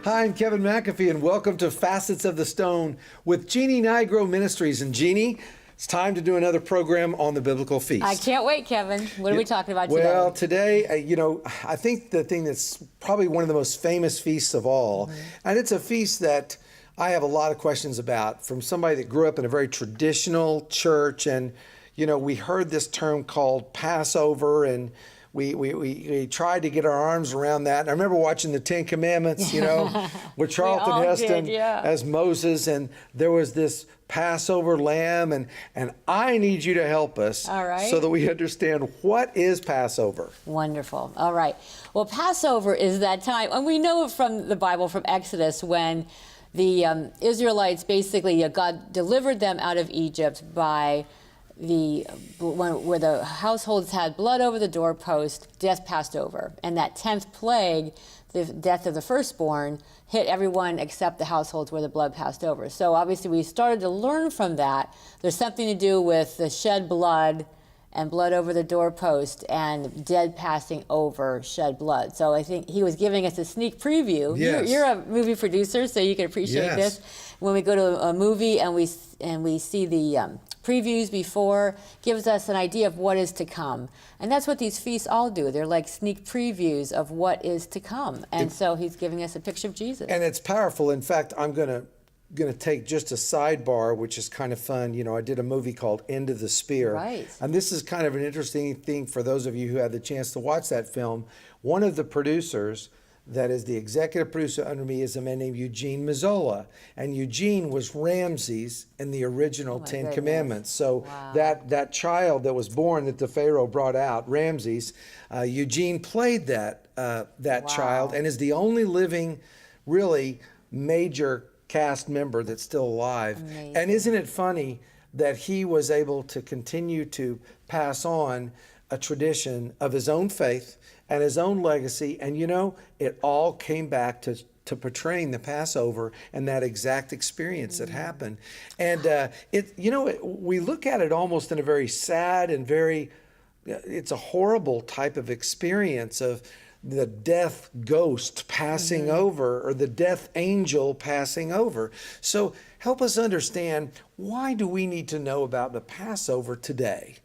Hi, I'm Kevin McAfee, and welcome to Facets of the Stone with Jeanne Nigro Ministries. And Jeanne, it's time to do another program on the biblical feast. I can't wait, Kevin. What are we talking about today? Well, today, I think the thing that's probably one of the most famous feasts of all, and it's a feast that I have a lot of questions about from somebody that grew up in a very traditional church. And, we heard this term called Passover, and we tried to get our arms around that. And I remember watching the Ten Commandments, with Charlton Heston as Moses, and there was this Passover lamb, and I need you to help us so that we understand what is Passover. Wonderful. All right. Well, Passover is that time, and we know it from the Bible, from Exodus, when the Israelites basically, God delivered them out of Egypt by where the households had blood over the doorpost, death passed over. And that 10th plague, the death of the firstborn, hit everyone except the households where the blood passed over. So obviously we started to learn from that. There's something to do with the shed blood and blood over the doorpost and dead passing over shed blood. So I think he was giving us a sneak preview. Yes. You're a movie producer, so you can appreciate this. When we go to a movie and we see the previews before, gives us an idea of what is to come. And that's what these feasts all do. They're like sneak previews of what is to come. And so he's giving us a picture of Jesus. And it's powerful. In fact, I'm going to take just a sidebar, which is kind of fun. I did a movie called End of the Spear. Right. And this is kind of an interesting thing for those of you who had the chance to watch that film. One of the producers, that is the executive producer under me, is a man named Eugene Mazzola. And Eugene was Ramses in the original Ten Commandments. So that child that was born that the Pharaoh brought out, Ramses, Eugene played that child and is the only living, really major cast member that's still alive. Amazing. And isn't it funny that he was able to continue to pass on a tradition of his own faith and his own legacy, and it all came back to portraying the Passover and that exact experience that happened. And we look at it almost in a very sad and it's a horrible type of experience of the death ghost passing over, or the death angel passing over. So help us understand, why do we need to know about the Passover today?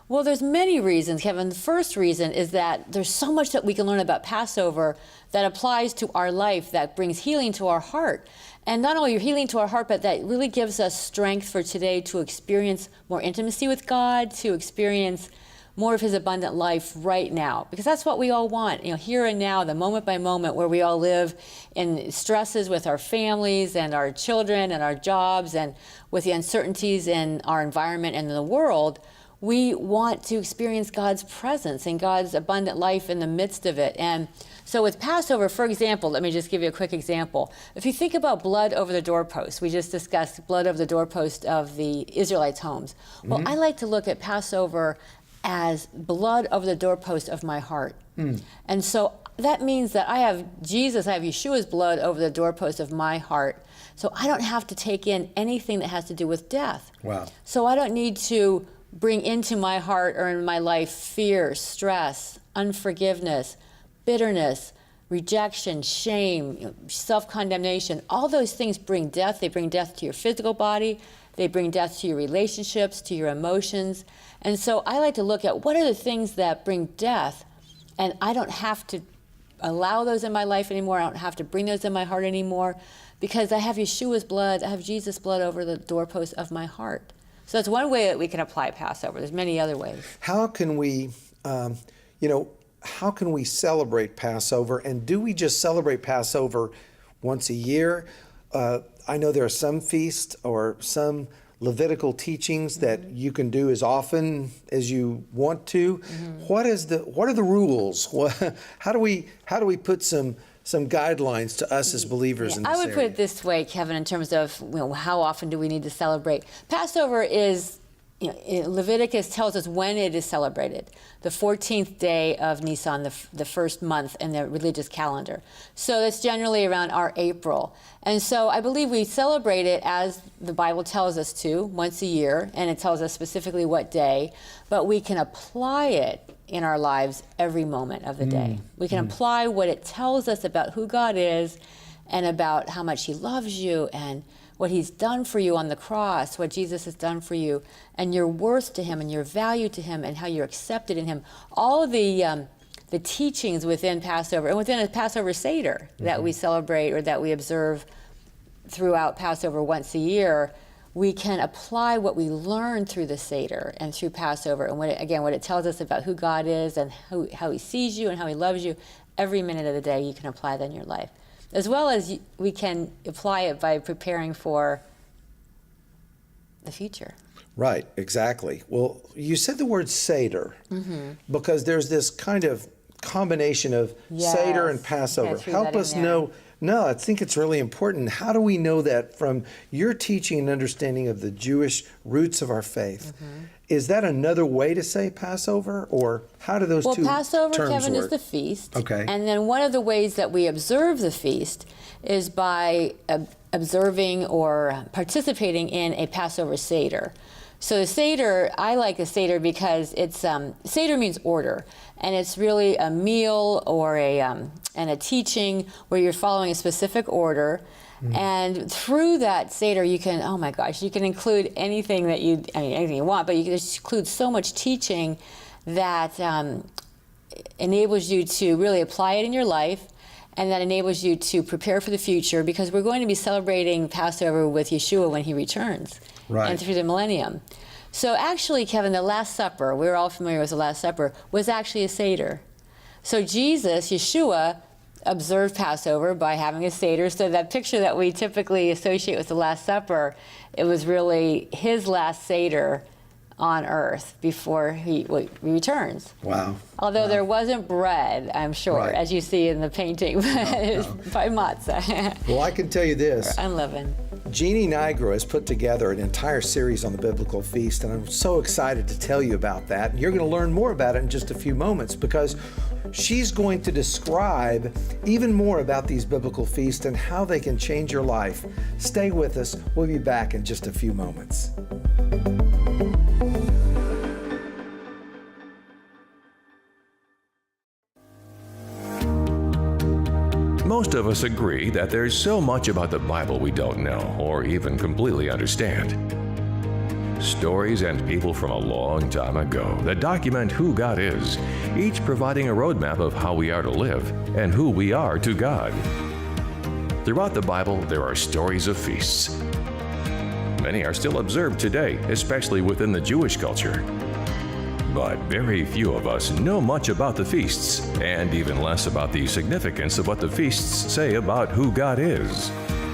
Well, there's many reasons, Kevin. The first reason is that there's so much that we can learn about Passover that applies to our life, that brings healing to our heart. And not only healing to our heart, but that really gives us strength for today to experience more intimacy with God, to experience more of his abundant life right now. Because that's what we all want, here and now, the moment by moment, where we all live in stresses with our families and our children and our jobs, and with the uncertainties in our environment and in the world. We want to experience God's presence and God's abundant life in the midst of it. And so with Passover, for example, let me just give you a quick example. If you think about blood over the doorpost, we just discussed blood over the doorpost of the Israelites' homes. Well, I like to look at Passover as blood over the doorpost of my heart. And so that means that I have Yeshua's blood over the doorpost of my heart. So I don't have to take in anything that has to do with death. Wow. So I don't need to bring into my heart or in my life fear, stress, unforgiveness, bitterness, rejection, shame, self-condemnation. All those things bring death. They bring death to your physical body. They bring death to your relationships, to your emotions. And so I like to look at what are the things that bring death, and I don't have to allow those in my life anymore. I don't have to bring those in my heart anymore, because I have Yeshua's blood, I have Jesus' blood over the doorpost of my heart. So that's one way that we can apply Passover. There's many other ways. How can we, how can we celebrate Passover? And do we just celebrate Passover once a year? I know there are some feasts or some Levitical teachings that you can do as often as you want to. What are the rules? How do we put some guidelines to us as believers in this I would area? put it this way, Kevin, in terms of how often do we need to celebrate. Passover is, Leviticus tells us when it is celebrated, the 14th day of Nisan, the first month in the religious calendar. So that's generally around our April. And so I believe we celebrate it as the Bible tells us to, once a year, and it tells us specifically what day, but we can apply it in our lives every moment of the day. We can apply what it tells us about who God is and about how much he loves you and what he's done for you on the cross, what Jesus has done for you, and your worth to him and your value to him and how you're accepted in him. All of the teachings within Passover and within a Passover Seder that we celebrate or that we observe throughout Passover once a year, we can apply what we learn through the Seder and through Passover and what it tells us about who God is and how he sees you and how he loves you. Every minute of the day you can apply that in your life. As well as we can apply it by preparing for the future. Right, exactly. Well, you said the word Seder because there's this kind of combination of Seder and Passover. Help us know. No, I think it's really important. How do we know that from your teaching and understanding of the Jewish roots of our faith? Is that another way to say Passover, or how do those two terms work? Well, Passover, Kevin, is the feast. Okay. And then one of the ways that we observe the feast is by observing or participating in a Passover Seder. So the Seder, I like a Seder because it's, Seder means order, and it's really a meal or and a teaching where you're following a specific order. And through that Seder, you can, oh my gosh, you can include anything that anything you want, but you can just include so much teaching that enables you to really apply it in your life, and that enables you to prepare for the future, because we're going to be celebrating Passover with Yeshua when he returns. Right. And through the millennium. So actually, Kevin, the Last Supper, we're all familiar with the Last Supper, was actually a Seder. So Jesus, Yeshua, observed Passover by having a Seder. So that picture that we typically associate with the Last Supper, it was really his last Seder on earth before he returns. Wow. Although there wasn't bread, I'm sure, as you see in the painting, it was by matzah. Well, I can tell you this. Unleavened. Jeanne Nigro has put together an entire series on the biblical feast, and I'm so excited to tell you about that. And you're going to learn more about it in just a few moments, because she's going to describe even more about these biblical feasts and how they can change your life. Stay with us. We'll be back in just a few moments. Most of us agree that there's so much about the Bible we don't know or even completely understand. Stories and people from a long time ago that document who God is, each providing a roadmap of how we are to live and who we are to God. Throughout the Bible, there are stories of feasts. Many are still observed today, especially within the Jewish culture. But very few of us know much about the feasts, and even less about the significance of what the feasts say about who God is.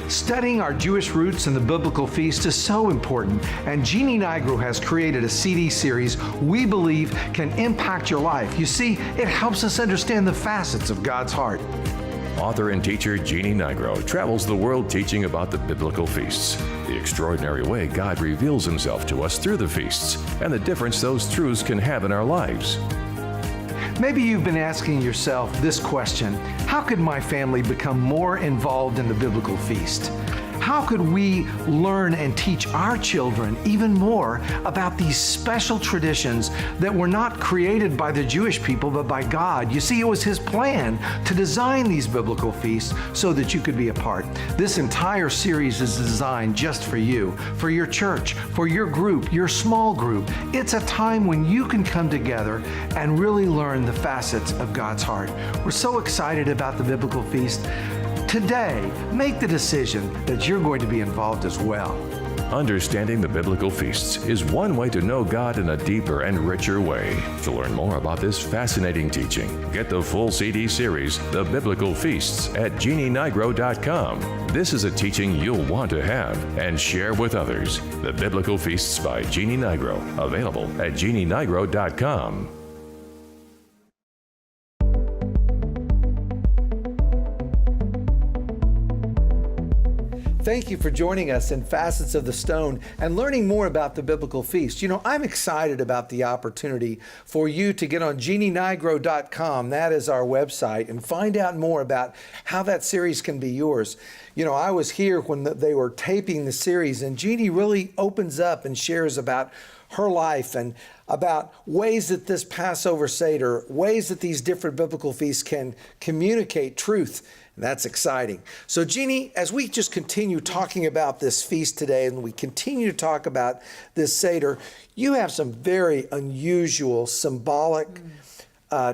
Studying our Jewish roots in the biblical feast is so important, and Jeanne Nigro has created a CD series we believe can impact your life. You see, it helps us understand the facets of God's heart. Author and teacher Jeanne Nigro travels the world teaching about the biblical feasts, the extraordinary way God reveals himself to us through the feasts, and the difference those truths can have in our lives. Maybe you've been asking yourself this question: how could my family become more involved in the biblical feast? How could we learn and teach our children even more about these special traditions that were not created by the Jewish people, but by God? You see, it was His plan to design these biblical feasts so that you could be a part. This entire series is designed just for you, for your church, for your group, your small group. It's a time when you can come together and really learn the facets of God's heart. We're so excited about the biblical feast. Today, make the decision that you're going to be involved as well. Understanding the biblical feasts is one way to know God in a deeper and richer way. To learn more about this fascinating teaching, get the full CD series, The Biblical Feasts, at JeanneNigro.com. This is a teaching you'll want to have and share with others. The Biblical Feasts by Jeanne Nigro, available at JeanneNigro.com. Thank you for joining us in Facets of the Stone and learning more about the biblical feast. You know, I'm excited about the opportunity for you to get on JeanneNigro.com. That is our website, and find out more about how that series can be yours. You know, I was here when they were taping the series, and Jeanne really opens up and shares about her life and about ways that this Passover Seder, ways that these different biblical feasts can communicate truth. And that's exciting. So Jeanne, as we just continue talking about this feast today and we continue to talk about this Seder, you have some very unusual symbolic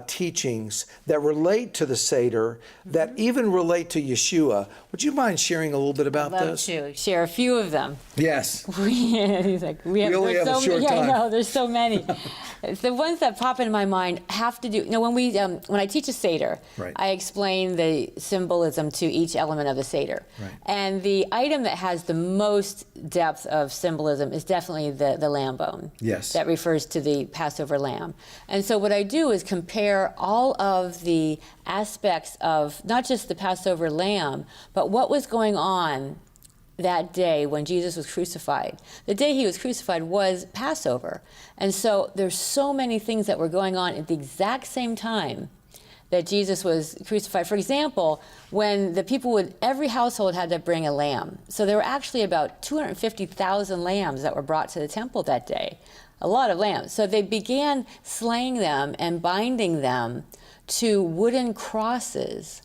teachings that relate to the Seder, that even relate to Yeshua. Would you mind sharing a little bit about I'd love this? to share a few of them. Yes. He's like, we only have a short yeah, time. I know, there's so many. The ones that pop in my mind have to do, when I teach a Seder, Right. I explain the symbolism to each element of the Seder. Right. And the item that has the most depth of symbolism is definitely the lamb bone. Yes. That refers to the Passover lamb. And so what I do is compare all of the aspects of not just the Passover lamb, but what was going on that day when Jesus was crucified. The day he was crucified was Passover. And so there's so many things that were going on at the exact same time that Jesus was crucified. For example, when the people every household had to bring a lamb. So there were actually about 250,000 lambs that were brought to the temple that day. A lot of lambs. So they began slaying them and binding them to wooden crosses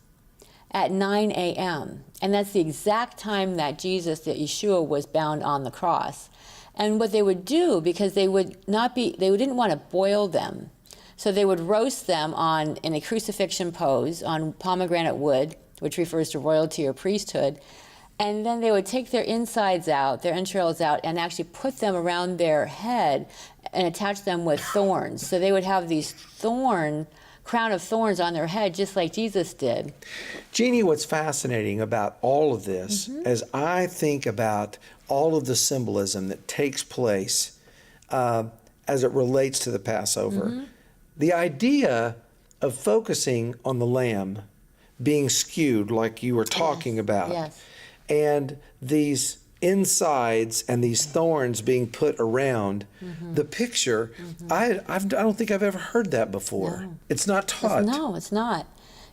at 9 a.m. And that's the exact time that Yeshua was bound on the cross. And what they would do, because they didn't want to boil them, so they would roast them in a crucifixion pose on pomegranate wood, which refers to royalty or priesthood. And then they would take their insides out, their entrails out, and actually put them around their head and attach them with thorns. So they would have these crown of thorns on their head, just like Jesus did. Jeanne, what's fascinating about all of this, as I think about all of the symbolism that takes place as it relates to the Passover, the idea of focusing on the lamb being skewed, like you were talking about, Yes. and these insides and these thorns being put around the picture, I don't think I've ever heard that before. No. It's not taught. No, it's not.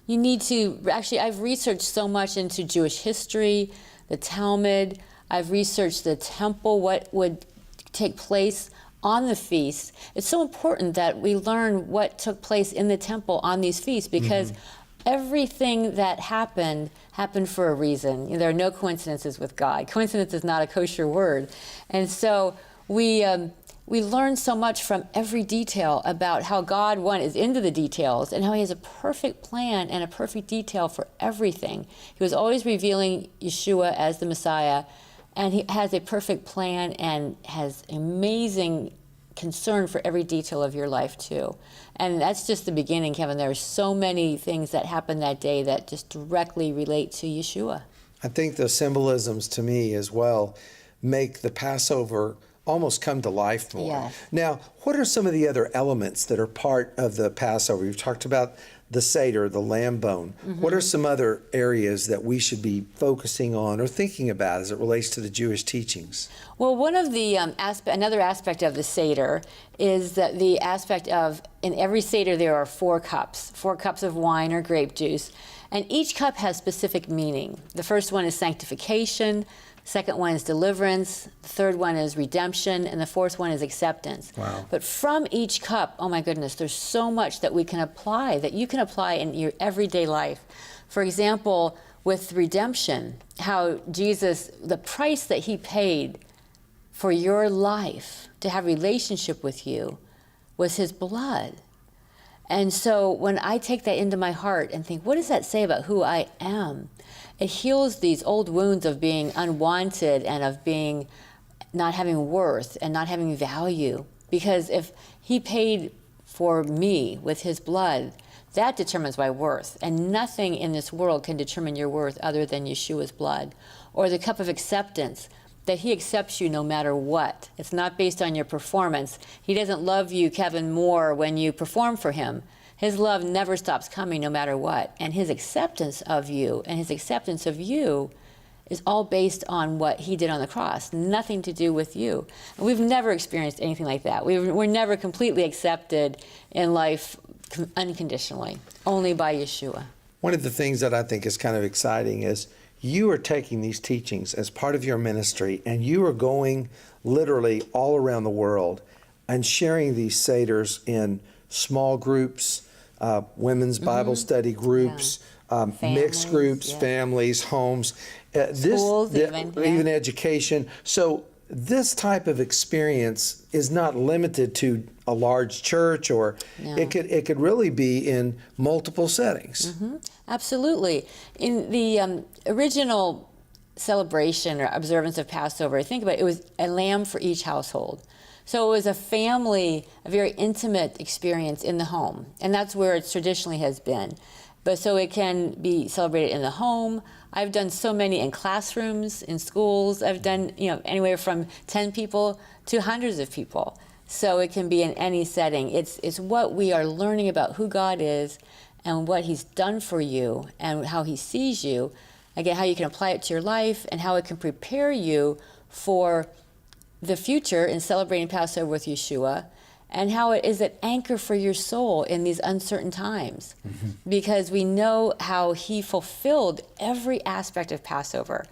You need to, actually, I've researched so much into Jewish history, the Talmud. I've researched the temple, what would take place on the feast. It's so important that we learn what took place in the temple on these feasts, because everything that happened for a reason. There are no coincidences with God. Coincidence is not a kosher word. And so we learn so much from every detail about how God, one, is into the details and how he has a perfect plan and a perfect detail for everything. He was always revealing Yeshua as the Messiah, and he has a perfect plan and has amazing concern for every detail of your life too. And that's just the beginning, Kevin. There are so many things that happened that day that just directly relate to Yeshua. I think the symbolisms to me as well make the Passover almost come to life more. Yes. Now, what are some of the other elements that are part of the Passover? You've talked about the Seder, the lamb bone. What are some other areas that we should be focusing on or thinking about as it relates to the Jewish teachings? Well, one of the another aspect of the Seder is that the aspect of, in every Seder there are 4 cups of wine or grape juice, and each cup has specific meaning. The first one is sanctification, second one is deliverance, the third one is redemption, and the fourth one is acceptance. Wow. But from each cup, oh my goodness, there's so much that we can apply, that you can apply in your everyday life. For example, with redemption, how Jesus, the price that he paid for your life, to have a relationship with you, was his blood. And so when I take that into my heart and think, what does that say about who I am? It heals these old wounds of being unwanted and of being not having worth and not having value. Because if he paid for me with his blood, that determines my worth. And nothing in this world can determine your worth other than Yeshua's blood. Or the cup of acceptance, that he accepts you no matter what. It's not based on your performance. He doesn't love you, Kevin, more when you perform for him. His love never stops coming no matter what. And his acceptance of you and his acceptance of you is all based on what he did on the cross, nothing to do with you. And we've never experienced anything like that. We're never completely accepted in life unconditionally, only by Yeshua. One of the things that I think is kind of exciting is you are taking these teachings as part of your ministry, and you are going literally all around the world and sharing these seders in small groups, women's Bible study groups, mixed groups, families, homes, Schools even education. So this type of experience is not limited to a large church, or it could really be in multiple settings. Absolutely. In the original celebration or observance of Passover, think about it, it was a lamb for each household. So it was a family, a very intimate experience in the home. And that's where it traditionally has been. But so it can be celebrated in the home. I've done so many in classrooms, in schools. I've done, anywhere from 10 people to hundreds of people. So it can be in any setting. It's what we are learning about who God is and what He's done for you and how He sees you. Again, how you can apply it to your life and how it can prepare you for the future in celebrating Passover with Yeshua, and how it is an anchor for your soul in these uncertain times. Because we know how He fulfilled every aspect of Passover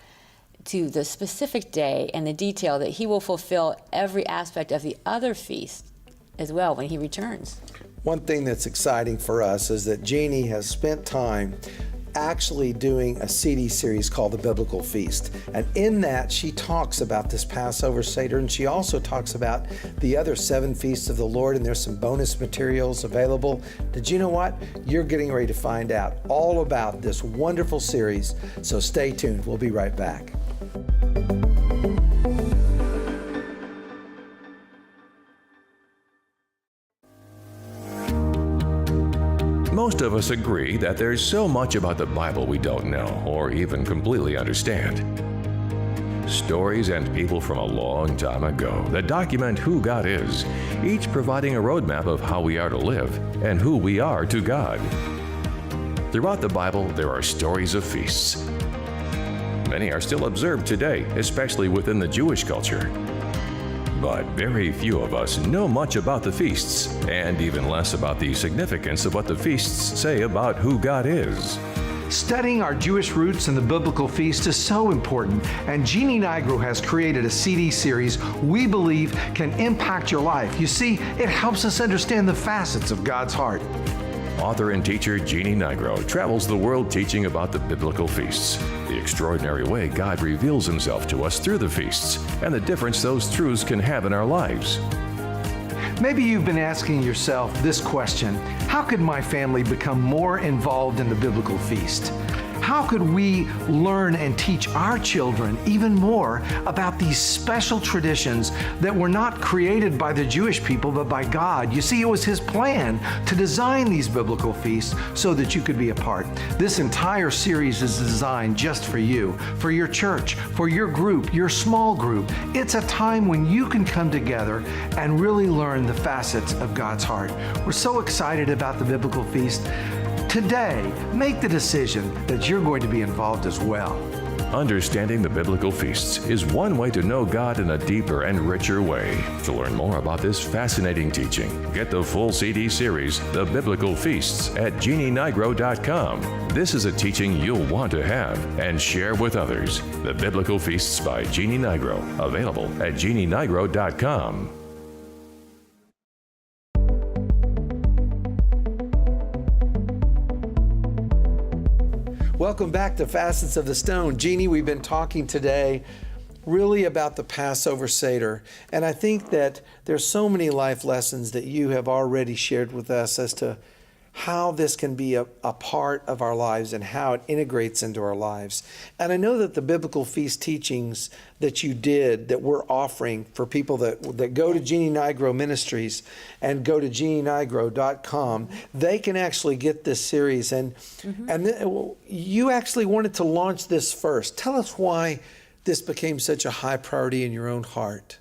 to the specific day and the detail that He will fulfill every aspect of the other feast as well when He returns. One thing that's exciting for us is that Jeanne has spent time actually doing a CD series called The Biblical Feast. And in that, she talks about this Passover Seder, and she also talks about the other 7 feasts of the Lord, and there's some bonus materials available. Did you know what? You're getting ready to find out all about this wonderful series, so stay tuned. We'll be right back. Most of us agree that there's so much about the Bible we don't know or even completely understand. Stories and people from a long time ago that document who God is, each providing a roadmap of how we are to live and who we are to God. Throughout the Bible, there are stories of feasts. Many are still observed today, especially within the Jewish culture. But very few of us know much about the feasts, and even less about the significance of what the feasts say about who God is. Studying our Jewish roots in the biblical feast is so important, and Jeanne Nigro has created a CD series we believe can impact your life. You see, it helps us understand the facets of God's heart. Author and teacher Jeanne Nigro travels the world teaching about the biblical feasts, the extraordinary way God reveals Himself to us through the feasts, and the difference those truths can have in our lives. Maybe you've been asking yourself this question: how could my family become more involved in the biblical feast? How could we learn and teach our children even more about these special traditions that were not created by the Jewish people but by God? You see, it was His plan to design these biblical feasts so that you could be a part. This entire series is designed just for you, for your church, for your group, your small group. It's a time when you can come together and really learn the facets of God's heart. We're so excited about the biblical feast. Today, make the decision that you're going to be involved as well. Understanding the biblical feasts is one way to know God in a deeper and richer way. To learn more about this fascinating teaching, get the full CD series, The Biblical Feasts, at JeanneNigro.com. This is a teaching you'll want to have and share with others. The Biblical Feasts by Jeanne Nigro, available at JeanneNigro.com. Welcome back to Facets of the Stone. Jeanne, we've been talking today really about the Passover Seder. And I think that there's so many life lessons that you have already shared with us as to how this can be a part of our lives and how it integrates into our lives. And I know that the biblical feast teachings that you did, that we're offering for people that go to Jeanne Nigro Ministries and go to JeanneNigro.com, they can actually get this series. And you actually wanted to launch this first. Tell us why this became such a high priority in your own heart.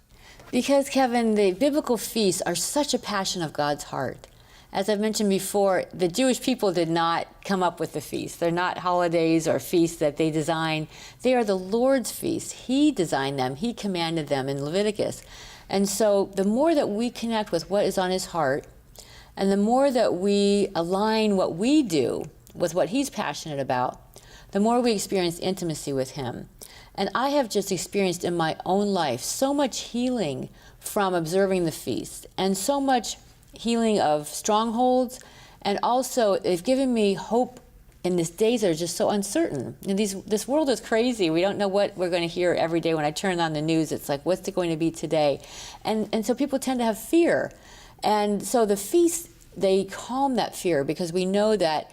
Because, Kevin, the biblical feasts are such a passion of God's heart. As I've mentioned before, the Jewish people did not come up with the feasts. They're not holidays or feasts that they design. They are the Lord's feasts. He designed them. He commanded them in Leviticus. And so the more that we connect with what is on His heart, and the more that we align what we do with what He's passionate about, the more we experience intimacy with him. And I have just experienced in my own life so much healing from observing the feast, and so much healing of strongholds, and also they've given me hope in these days that are just so uncertain. And this world is crazy. We don't know what we're going to hear every day. When I turn on the news, it's like, what's it going to be today? And so people tend to have fear. And so the feast, they calm that fear, because we know that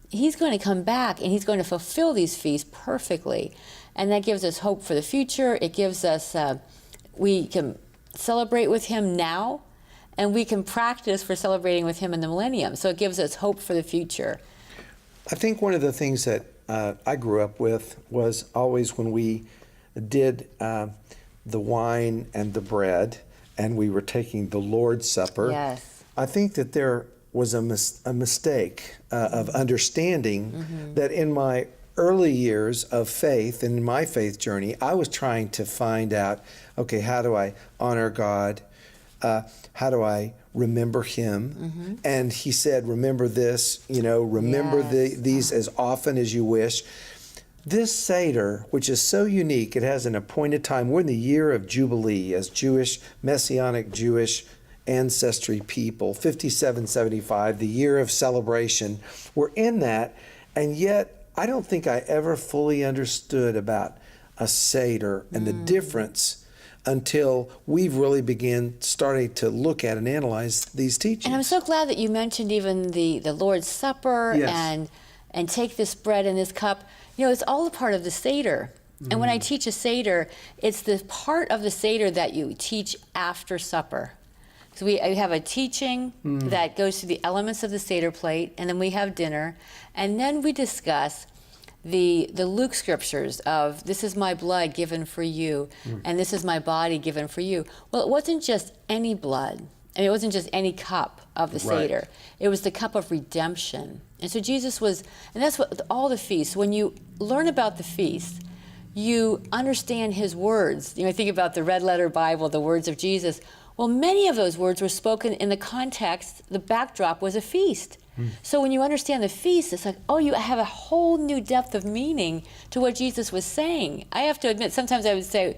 he's going to come back and he's going to fulfill these feasts perfectly. And that gives us hope for the future. It gives us, we can celebrate with him now, and we can practice for celebrating with him in the millennium. So it gives us hope for the future. I think one of the things that I grew up with was always when we did the wine and the bread, and we were taking the Lord's Supper. Yes. I think that there was a mistake of understanding that in my early years of faith and in my faith journey, I was trying to find out, okay, how do I honor God? How do I remember him? And he said, remember this, remember these as often as you wish. This Seder, which is so unique, it has an appointed time. We're in the year of Jubilee as Jewish, Messianic Jewish ancestry people, 5775, the year of celebration. We're in that, and yet I don't think I ever fully understood about a Seder and the difference until we've really starting to look at and analyze these teachings. And I'm so glad that you mentioned even the Lord's Supper. Yes. and take this bread and this cup. It's all a part of the Seder. And when I teach a Seder, it's the part of the Seder that you teach after supper. So we have a teaching that goes through the elements of the Seder plate, and then we have dinner, and then we discuss the Luke scriptures of, this is my blood given for you, and this is my body given for you. Well, it wasn't just any blood, and it wasn't just any cup of the Seder. It was the cup of redemption. And so Jesus was, and that's what all the feasts, when you learn about the feast, you understand his words. Think about the red letter Bible, the words of Jesus. Well, many of those words were spoken in the context, the backdrop was a feast. So when you understand the feast, it's like, oh, you have a whole new depth of meaning to what Jesus was saying. I have to admit, sometimes I would say,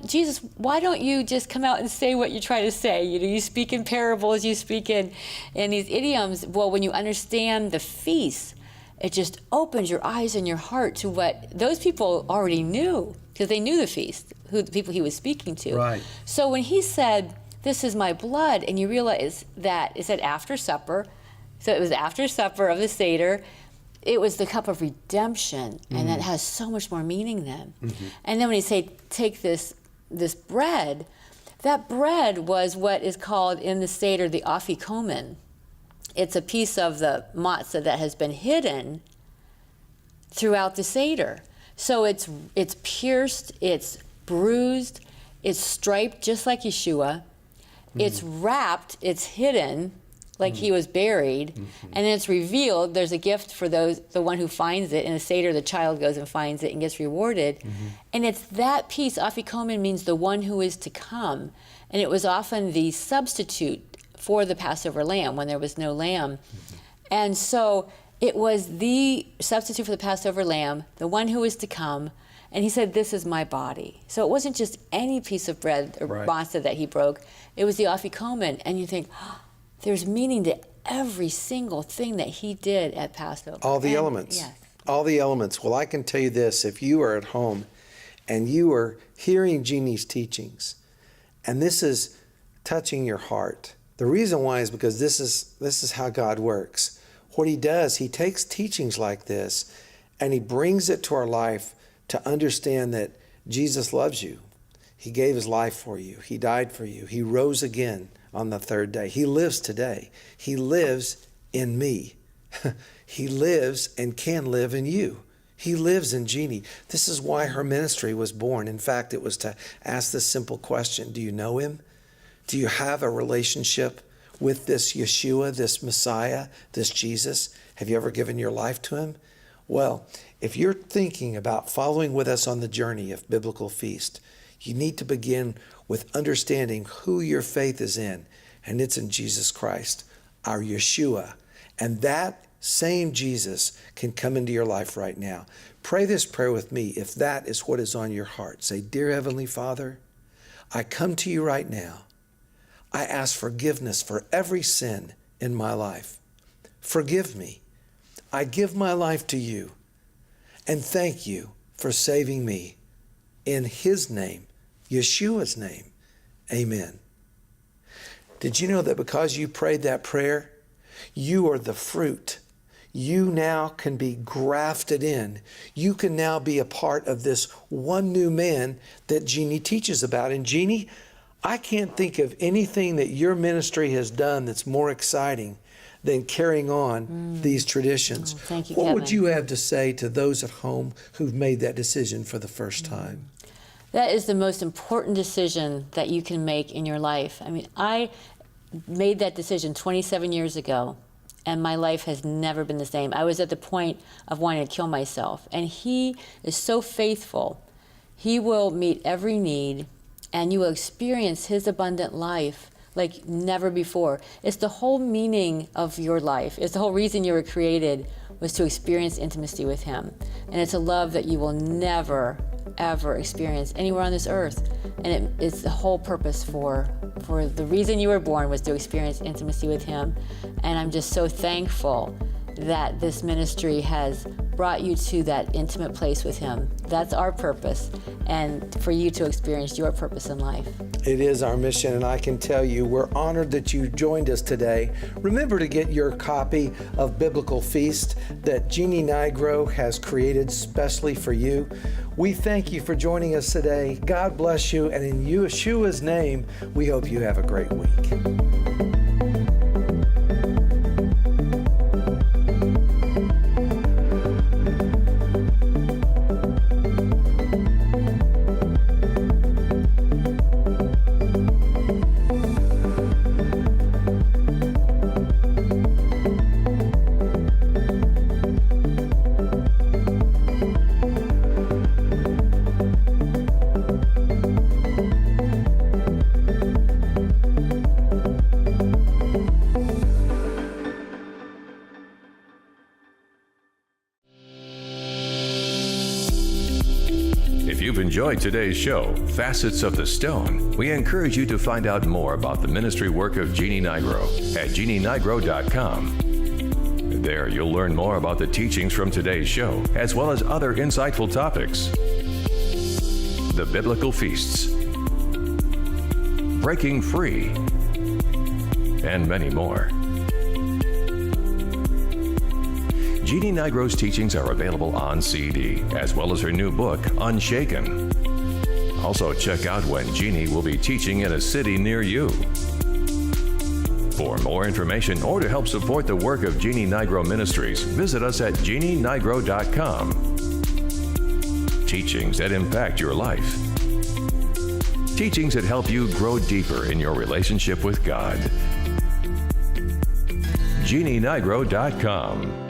Jesus, why don't you just come out and say what you try to say? You speak in parables, you speak in these idioms. Well, when you understand the feast, it just opens your eyes and your heart to what those people already knew, because they knew the feast, the people he was speaking to. Right. So when he said, this is my blood, and you realize that it said after supper, so it was after supper of the Seder, it was the cup of redemption, and that has so much more meaning then. And then when he said, take this bread, that bread was what is called in the Seder the afikomen. It's a piece of the matzah that has been hidden throughout the Seder. So it's pierced, it's bruised, it's striped just like Yeshua, it's wrapped, it's hidden, like he was buried, and then it's revealed. There's a gift for the one who finds it. In a Seder, the child goes and finds it and gets rewarded. And it's that piece, afikomen means the one who is to come. And it was often the substitute for the Passover lamb when there was no lamb. And so it was the substitute for the Passover lamb, the one who is to come. And he said, this is my body. So it wasn't just any piece of bread or matzah that he broke. It was the afikomen. And you think, there's meaning to every single thing that he did at Passover. All the elements. Yes. All the elements. Well, I can tell you this, if you are at home and you are hearing Jeanne's teachings, and this is touching your heart, the reason why is because this is how God works. What he does, he takes teachings like this and he brings it to our life to understand that Jesus loves you. He gave his life for you. He died for you. He rose again on the third day. He lives today. He lives in me. He lives and can live in you. He lives in Jeanne. This is why her ministry was born. In fact, it was to ask this simple question. Do you know him? Do you have a relationship with this Yeshua, this Messiah, this Jesus? Have you ever given your life to him? Well, if you're thinking about following with us on the journey of biblical feast, you need to begin with understanding who your faith is in, and it's in Jesus Christ, our Yeshua. And that same Jesus can come into your life right now. Pray this prayer with me if that is what is on your heart. Say, Dear Heavenly Father, I come to you right now. I ask forgiveness for every sin in my life. Forgive me. I give my life to you. And thank you for saving me. In his name, Yeshua's name, amen. Did you know that because you prayed that prayer, you are the fruit? You now can be grafted in. You can now be a part of this one new man that Jeanne teaches about. And Jeanne, I can't think of anything that your ministry has done that's more exciting than carrying on these traditions. Thank you, what Kevin. would you have to say to those at home who've made that decision for the first time? That is the most important decision that you can make in your life. I mean, I made that decision 27 years ago, and my life has never been the same. I was at the point of wanting to kill myself, and he is so faithful. He will meet every need, and you will experience his abundant life like never before. It's the whole meaning of your life. It's the whole reason you were created, was to experience intimacy with him. And it's a love that you will never, ever experience anywhere on this earth. And it's the whole purpose for the reason you were born, was to experience intimacy with him. And I'm just so thankful that this ministry has brought you to that intimate place with him. That's our purpose, and for you to experience your purpose in life. It is our mission, and I can tell you we're honored that you joined us today. Remember to get your copy of Biblical Feast that Jeanne Nigro has created specially for you. We thank you for joining us today. God bless you, and in Yeshua's name, we hope you have a great week. If you've enjoyed today's show, Facets of the Stone, we encourage you to find out more about the ministry work of Jeanne Nigro at JeanneNigro.com. There you'll learn more about the teachings from today's show, as well as other insightful topics. The Biblical Feasts, Breaking Free, and many more. Jeanne Nigro's teachings are available on CD, as well as her new book, Unshaken. Also, check out when Jeanne will be teaching in a city near you. For more information or to help support the work of Jeanne Nigro Ministries, visit us at JeanneNigro.com. Teachings that impact your life. Teachings that help you grow deeper in your relationship with God. JeanneNigro.com.